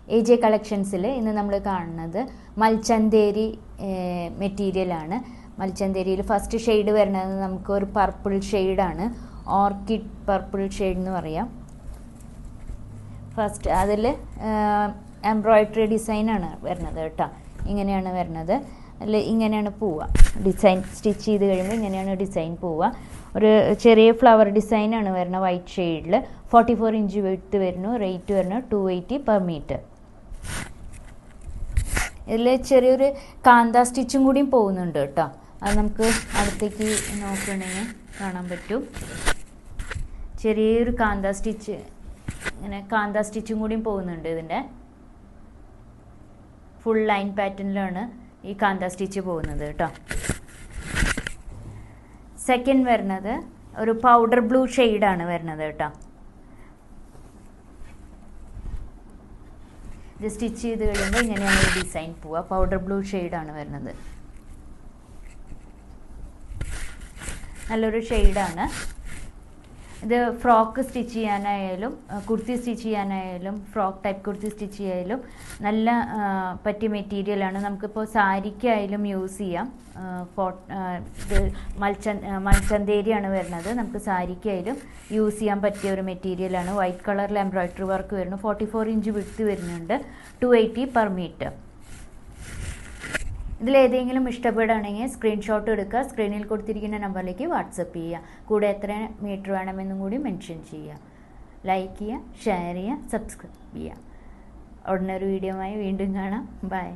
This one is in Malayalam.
AJ കളക്ഷൻസിൽ ഇന്ന് നമ്മൾ കാണുന്നത് മൽച്ചന്തേരി മെറ്റീരിയലാണ്. മൽച്ചന്തേരിയിൽ ഫസ്റ്റ് ഷെയ്ഡ് വരുന്നത് നമുക്ക് ഒരു പർപ്പിൾ ഷെയ്ഡാണ്, ഓർക്കിഡ് പർപ്പിൾ ഷെയ്ഡ് എന്ന് പറയാം. ഫസ്റ്റ് അതിൽ എംബ്രോയ്ഡറി ഡിസൈനാണ് വരുന്നത് കേട്ടോ. ഇങ്ങനെയാണ് വരുന്നത്. അതിൽ ഇങ്ങനെയാണ് പോവുക ഡിസൈൻ. സ്റ്റിച്ച് ചെയ്ത് കഴിയുമ്പോൾ ഇങ്ങനെയാണ് ഡിസൈൻ പോവുക. ഒരു ചെറിയ ഫ്ലവർ ഡിസൈനാണ് വരുന്നത് വൈറ്റ് ഷെയ്ഡിൽ. 44 ഇഞ്ച് വെയ്റ്റ് വരുന്നു. റേറ്റ് വരുന്നത് 280 പെർ മീറ്റർ. ഇതിൽ ചെറിയൊരു കാന്ത സ്റ്റിച്ചും കൂടിയും പോകുന്നുണ്ട് കേട്ടോ. അത് നമുക്ക് അടുത്തേക്ക് നോക്കണമെങ്കിൽ കാണാൻ പറ്റും. ചെറിയൊരു കാന്ത സ്റ്റിച്ച്, ഇങ്ങനെ കാന്ത സ്റ്റിച്ചും കൂടിയും പോകുന്നുണ്ട്. ഇതിൻ്റെ ഫുൾ ലൈൻ പാറ്റേണിലാണ് ഈ കാന്ത സ്റ്റിച്ച് പോകുന്നത് കേട്ടോ. സെക്കൻഡ് വരുന്നത് ഒരു പൗഡർ ബ്ലൂ ഷെയ്ഡാണ് വരുന്നത് കേട്ടോ. ഇത് സ്റ്റിച്ച് ചെയ്ത് കഴിയുമ്പോൾ ഇങ്ങനെയാണ് ഡിസൈൻ പോവുക. പൗഡർ ബ്ലൂ ഷെയ്ഡാണ് വരുന്നത്. നല്ലൊരു ഷെയ്ഡാണ്. ഇത് ഫ്രോക്ക് സ്റ്റിച്ച് ചെയ്യാനായാലും കുർത്തി സ്റ്റിച്ച് ചെയ്യാനായാലും ഫ്രോക്ക് ടൈപ്പ് കുർത്തി സ്റ്റിച്ച് ചെയ്യായാലും നല്ല പറ്റിയ മെറ്റീരിയലാണ്. നമുക്കിപ്പോൾ സാരിക്കായാലും യൂസ് ചെയ്യാം. ഇത് മൽച്ചന്തേരിയാണ് വരുന്നത്. നമുക്ക് സാരിക്കായാലും യൂസ് ചെയ്യാൻ പറ്റിയ ഒരു മെറ്റീരിയലാണ്. വൈറ്റ് കളറിൽ എംബ്രോയ്ഡറി വർക്ക് വരുന്നു. 44 ഇഞ്ച് വിഡ്ത്ത് വരുന്നുണ്ട്. 280 പെർ മീറ്റർ. ഇതിലേതെങ്കിലും ഇഷ്ടപ്പെടുകയാണെങ്കിൽ സ്ക്രീൻഷോട്ട് എടുക്കുക. സ്ക്രീനിൽ കൊടുത്തിരിക്കുന്ന നമ്പറിലേക്ക് വാട്സപ്പ് ചെയ്യുക. കൂടെ എത്ര മീറ്റർ വേണമെന്നും കൂടി മെൻഷൻ ചെയ്യുക. ലൈക്ക് ചെയ്യുക, ഷെയർ ചെയ്യുക, സബ്സ്ക്രൈബ് ചെയ്യുക. ഉടനെ ഒരു വീഡിയോയുമായി വീണ്ടും കാണാം. ബൈ.